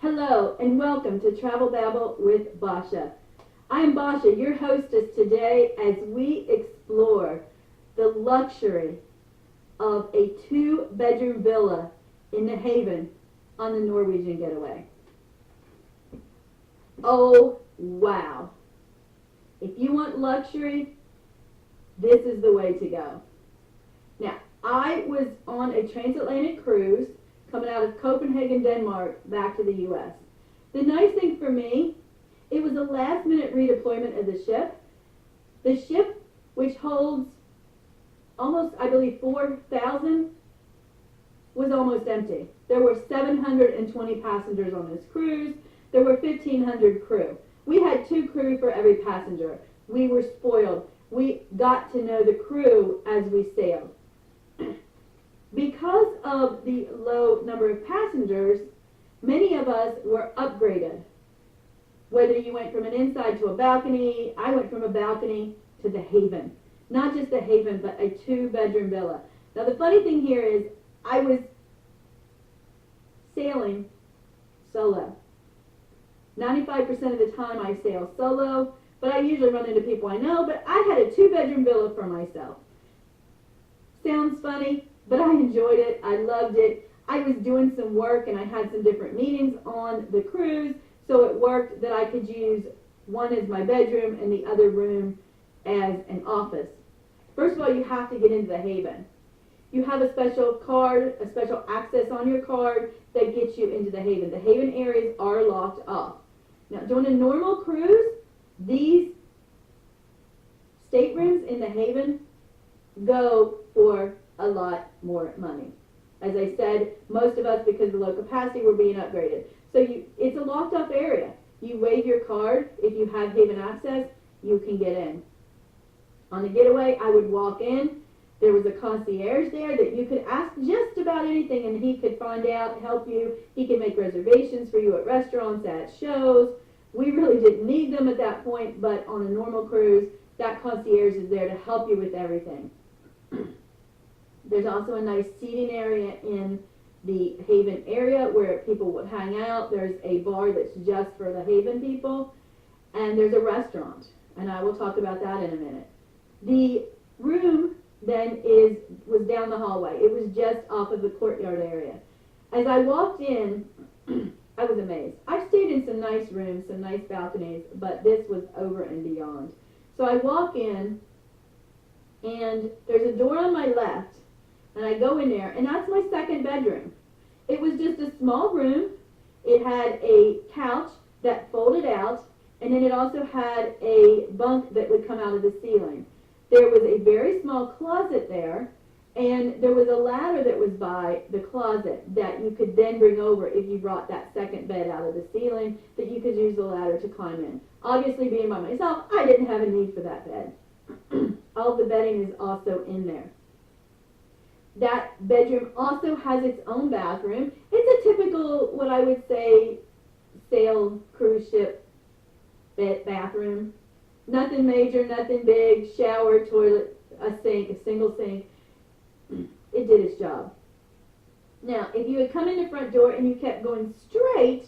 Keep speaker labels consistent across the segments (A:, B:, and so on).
A: Hello and welcome to Travel Babble with Basha. I am Basha, your hostess today as we explore the luxury of a 2-bedroom villa in the Haven on the Norwegian Getaway. Oh, wow. If you want luxury, this is the way to go. Now, I was on a transatlantic cruise coming out of Copenhagen, Denmark, back to the U.S. The nice thing for me, it was a last-minute redeployment of the ship. The ship, which holds almost, I believe, 4,000, was almost empty. There were 720 passengers on this cruise. There were 1,500 crew. We had 2 crew for every passenger. We were spoiled. We got to know the crew as we sailed. Because of the low number of passengers, many of us were upgraded. Whether you went from an inside to a balcony, I went from a balcony to the Haven. Not just the Haven, but a 2-bedroom villa. Now the funny thing here is, I was sailing solo. 95% of the time I sail solo, but I usually run into people I know, but I had a 2-bedroom villa for myself. Sounds funny, but I enjoyed it. I loved it. I was doing some work and I had some different meetings on the cruise, so it worked that I could use one as my bedroom and the other room as an office. First of all, you have to get into the Haven. You have a special card, a special access on your card that gets you into the Haven. The Haven areas are locked off. Now, during a normal cruise, these staterooms in the Haven go for a lot more money. As I said, most of us, because of the low capacity, were being upgraded. So it's a locked off area. You wave your card. If you have Haven access, you can get in. On the Getaway, I would walk in. There was a concierge there that you could ask just about anything, and he could find out, help you. He could make reservations for you at restaurants, at shows. We really didn't need them at that point, but on a normal cruise, that concierge is there to help you with everything. There's also a nice seating area in the Haven area where people would hang out. There's a bar that's just for the Haven people, and there's a restaurant, and I will talk about that in a minute. The room then was down the hallway. It was just off of the courtyard area. As I walked in, I was amazed. I've stayed in some nice rooms, some nice balconies, but this was over and beyond. So I walk in, and there's a door on my left, and I go in there, and that's my second bedroom. It was just a small room. It had a couch that folded out, and then it also had a bunk that would come out of the ceiling. There was a very small closet there, and there was a ladder that was by the closet that you could then bring over if you brought that second bed out of the ceiling, that you could use the ladder to climb in. Obviously, being by myself, I didn't have a need for that bed. All the bedding is also in there. That bedroom also has its own bathroom. It's a typical, what I would say, sail cruise ship bathroom. Nothing major, nothing big, shower, toilet, a sink, a single sink. It did its job. Now, if you had come in the front door and you kept going straight,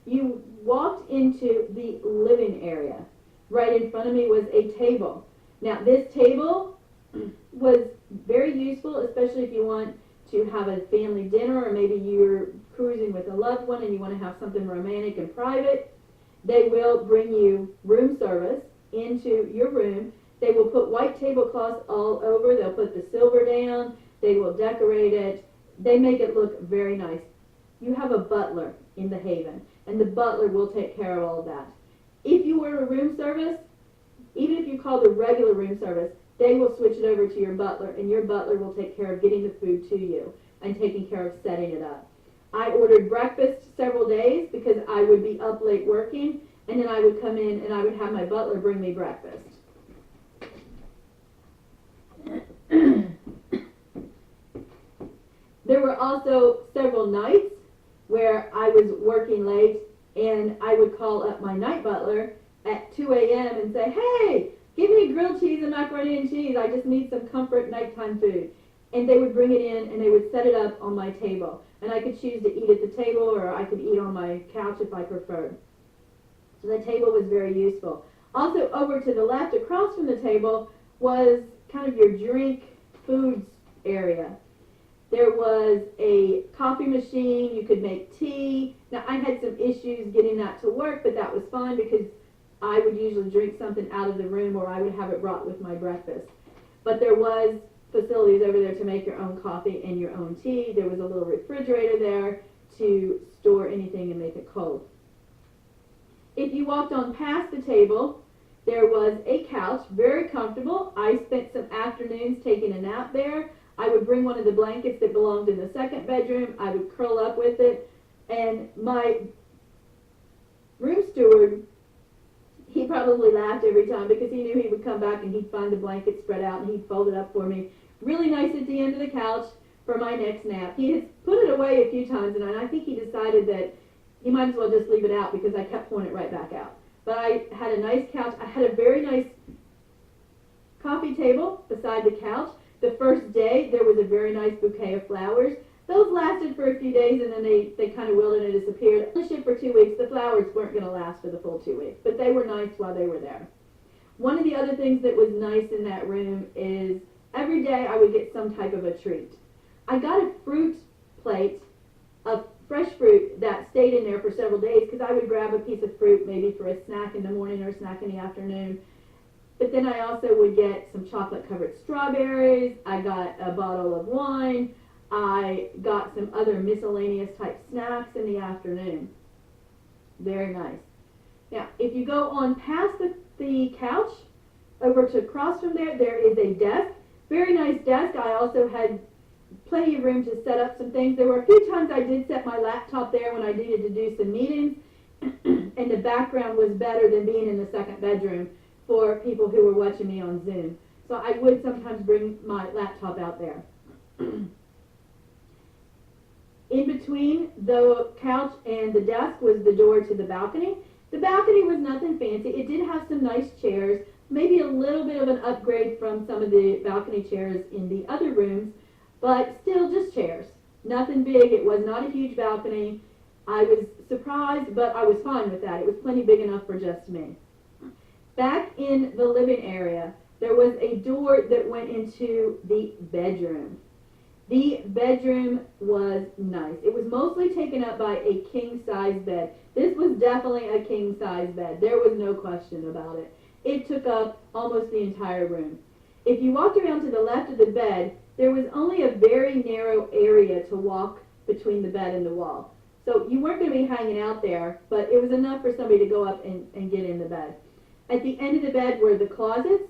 A: you walked into the living area. Right in front of me was a table. Now, this table was very useful, especially if you want to have a family dinner, or maybe you're cruising with a loved one and you want to have something romantic and private. They will bring you room service into your room. They will put white tablecloths all over. They'll put the silver down. They will decorate it. They make it look very nice. You have a butler in the Haven, and the butler will take care of all of that. If you order room service, even if you call the regular room service, they will switch it over to your butler, and your butler will take care of getting the food to you and taking care of setting it up. I ordered breakfast several days because I would be up late working, and then I would come in and I would have my butler bring me breakfast. There were also several nights where I was working late, and I would call up my night butler at 2 a.m. and say, "Hey, give me grilled cheese and macaroni and cheese. I just need some comfort nighttime food." and they would bring it in and they would set it up on my table. And I could choose to eat at the table, or I could eat on my couch if I preferred. So the table was very useful. Also, over to the left, across from the table, was kind of your drink foods area. There was a coffee machine. You could make tea. Now, I had some issues getting that to work, but that was fine because I would usually drink something out of the room, or I would have it brought with my breakfast. But there was facilities over there to make your own coffee and your own tea. There was a little refrigerator there to store anything and make it cold. If you walked on past the table, there was a couch, very comfortable. I spent some afternoons taking a nap there. I would bring one of the blankets that belonged in the second bedroom. I would curl up with it. And my room steward, he probably laughed every time because he knew he would come back and he'd find the blanket spread out and he'd fold it up for me. Really nice at the end of the couch for my next nap. He has put it away a few times, and I think he decided that he might as well just leave it out because I kept pulling it right back out. But I had a nice couch. I had a very nice coffee table beside the couch. The first day, there was a very nice bouquet of flowers. Those lasted for a few days, and then they kind of wilted and disappeared. On the ship for 2 weeks, the flowers weren't going to last for the full 2 weeks, but they were nice while they were there. One of the other things that was nice in that room is every day I would get some type of a treat. I got a fruit plate of fresh fruit that stayed in there for several days because I would grab a piece of fruit maybe for a snack in the morning or a snack in the afternoon. But then I also would get some chocolate-covered strawberries. I got a bottle of wine. I got some other miscellaneous type snacks in the afternoon. Very nice. Now, if you go on past the couch, over to across from there, there is a desk. Very nice desk. I also had plenty of room to set up some things. There were a few times I did set my laptop there when I needed to do some meetings, and the background was better than being in the second bedroom for people who were watching me on Zoom. So I would sometimes bring my laptop out there. In between the couch and the desk was the door to the balcony. The balcony was nothing fancy. It did have some nice chairs, maybe a little bit of an upgrade from some of the balcony chairs in the other rooms, but still just chairs. Nothing big. It was not a huge balcony. I was surprised, but I was fine with that. It was plenty big enough for just me. Back in the living area, there was a door that went into the bedroom. The bedroom was nice. It was mostly taken up by a king-size bed. This was definitely a king-size bed. There was no question about it. It took up almost the entire room. If you walked around to the left of the bed, there was only a very narrow area to walk between the bed and the wall. So you weren't going to be hanging out there, but it was enough for somebody to go up and get in the bed. At the end of the bed were the closets.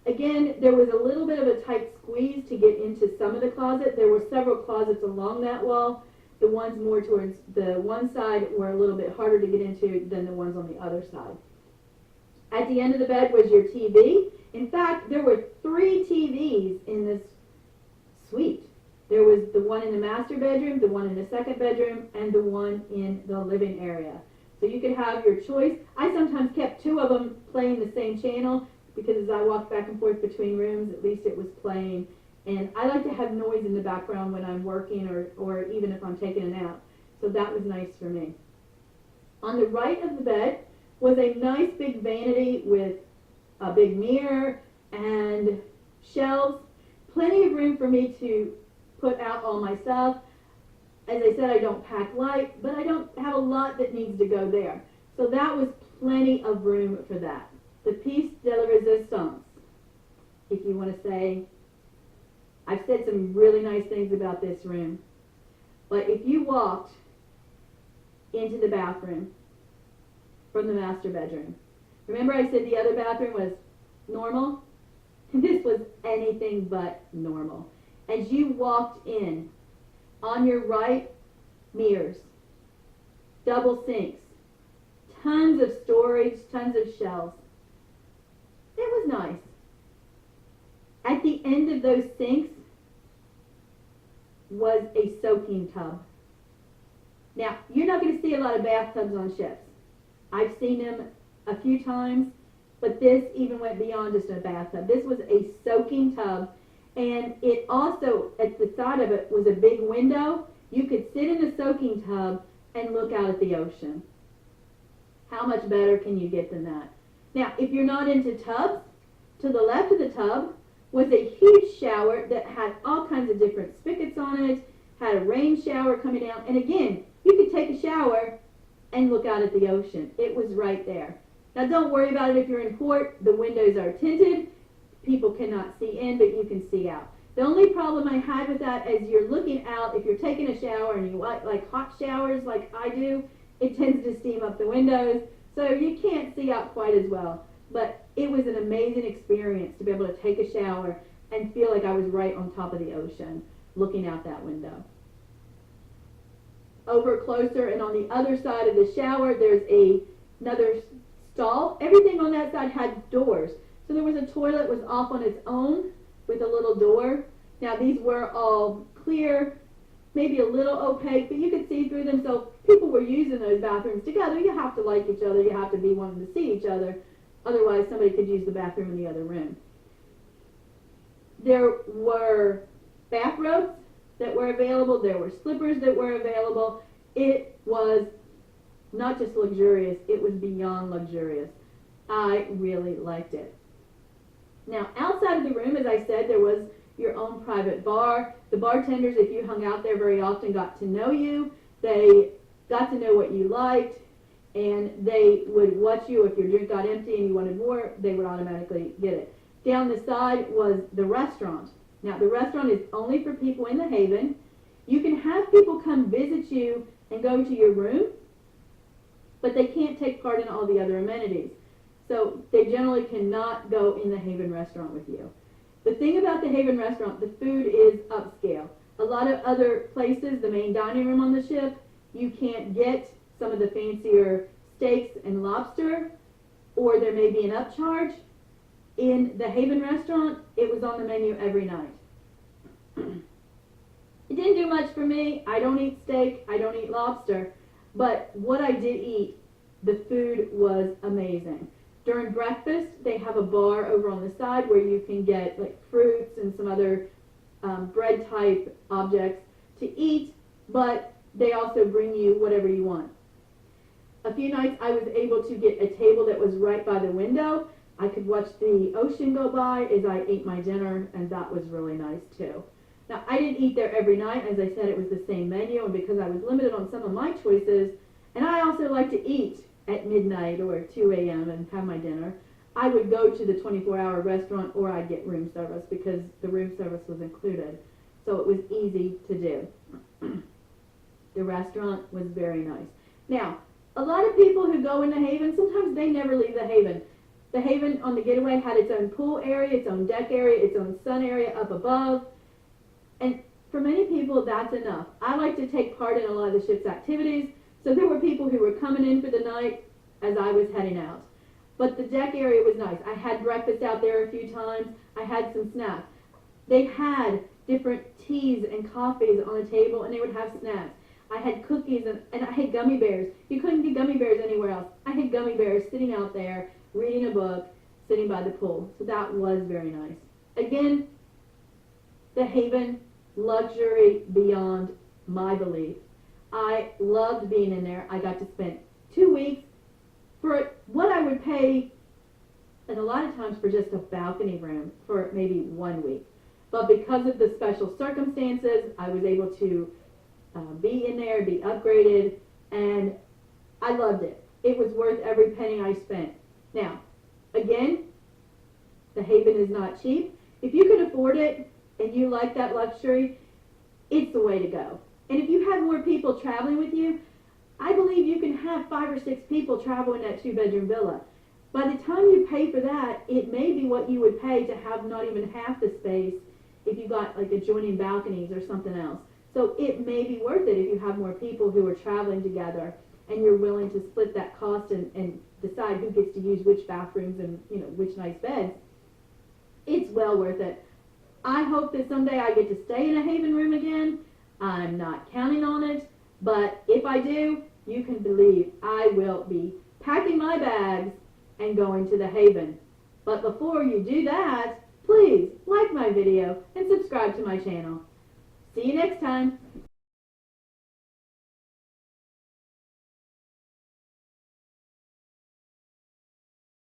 A: Again, there was a little bit of a tight squeeze to get into some of the closet. There were several closets along that wall. The ones more towards the one side were a little bit harder to get into than the ones on the other side. At the end of the bed was your TV. In fact, there were 3 TVs in this suite. There was the one in the master bedroom, the one in the second bedroom, and the one in the living area. So you could have your choice. I sometimes kept 2 of them playing the same channel because as I walked back and forth between rooms, at least it was playing. And I like to have noise in the background when I'm working or even if I'm taking a nap. So that was nice for me. On the right of the bed was a nice big vanity with a big mirror and shelves. Plenty of room for me to put out all my stuff. As I said, I don't pack light, but I don't have a lot that needs to go there. So that was plenty of room for that. The piece de la resistance, if you want to say. I've said some really nice things about this room. But if you walked into the bathroom from the master bedroom, remember I said the other bathroom was normal? This was anything but normal. As you walked in, on your right, mirrors, double sinks, tons of storage, tons of shelves. It was nice. At the end of those sinks was a soaking tub. Now, you're not going to see a lot of bathtubs on ships. I've seen them a few times, but this even went beyond just a bathtub. This was a soaking tub, And it also, at the side of it, was a big window. You could sit in a soaking tub and look out at the ocean. How much better can you get than that? Now, if you're not into tubs, to the left of the tub was a huge shower that had all kinds of different spigots on it, had a rain shower coming down, and again, you could take a shower and look out at the ocean. It was right there. Now, don't worry about it if you're in port. The windows are tinted. People cannot see in, but you can see out. The only problem I had with that is you're looking out, if you're taking a shower and you like hot showers like I do, it tends to steam up the windows, so you can't see out quite as well. But it was an amazing experience to be able to take a shower and feel like I was right on top of the ocean looking out that window. Over closer and on the other side of the shower, there's another stall. Everything on that side had doors. So there was a toilet was off on its own with a little door. Now these were all clear, maybe a little opaque, but you could see through them. So people were using those bathrooms together. You have to like each other. You have to be wanting to see each other. Otherwise, somebody could use the bathroom in the other room. There were bathrobes that were available. There were slippers that were available. It was not just luxurious, it was beyond luxurious. I really liked it. Now, outside of the room, as I said, there was your own private bar. The bartenders, if you hung out there very often, got to know you. They got to know what you liked, and they would watch you. If your drink got empty and you wanted more, they would automatically get it. Down the side was the restaurant. Now, the restaurant is only for people in the Haven. You can have people come visit you and go to your room, but they can't take part in all the other amenities. So they generally cannot go in the Haven restaurant with you. The thing about the Haven restaurant, the food is upscale. A lot of other places, the main dining room on the ship, you can't get some of the fancier steaks and lobster, or there may be an upcharge. In the Haven restaurant, it was on the menu every night. It didn't do much for me. I don't eat steak, I don't eat lobster, but what I did eat, the food was amazing. During breakfast, they have a bar over on the side where you can get like fruits and some other bread type objects to eat, but they also bring you whatever you want. A few nights I was able to get a table that was right by the window. I could watch the ocean go by as I ate my dinner, and that was really nice too. Now, I didn't eat there every night. As I said, it was the same menu, and because I was limited on some of my choices, and I also like to eat at midnight or 2 a.m. and have my dinner, I would go to the 24-hour restaurant, or I'd get room service because the room service was included. So it was easy to do. The restaurant was very nice. Now, a lot of people who go in the Haven, sometimes they never leave the Haven. The Haven on the Getaway had its own pool area, its own deck area, its own sun area up above. And for many people, that's enough. I like to take part in a lot of the ship's activities, so there were people who were coming in for the night as I was heading out. But the deck area was nice. I had breakfast out there a few times. I had some snacks. They had different teas and coffees on the table, and they would have snacks. I had cookies, and I had gummy bears. You couldn't get gummy bears anywhere else. I had gummy bears sitting out there, reading a book, sitting by the pool. So that was very nice. Again, the Haven, luxury beyond my belief. I loved being in there. I got to spend 2 weeks for what I would pay, and a lot of times for just a balcony room for maybe 1 week. But because of the special circumstances, I was able to be in there, be upgraded, and I loved it. It was worth every penny I spent. Now, again, the Haven is not cheap. If you can afford it and you like that luxury, it's the way to go. And if you have more people traveling with you, I believe you can have 5 or 6 people travel in that 2-bedroom villa. By the time you pay for that, it may be what you would pay to have not even half the space if you got like adjoining balconies or something else. So it may be worth it if you have more people who are traveling together and you're willing to split that cost and decide who gets to use which bathrooms and which nice beds. It's well worth it. I hope that someday I get to stay in a Haven room again. I'm not counting on it, but if I do, you can believe I will be packing my bags and going to the Haven. But before you do that, Please like my video and subscribe to my channel. See you next time.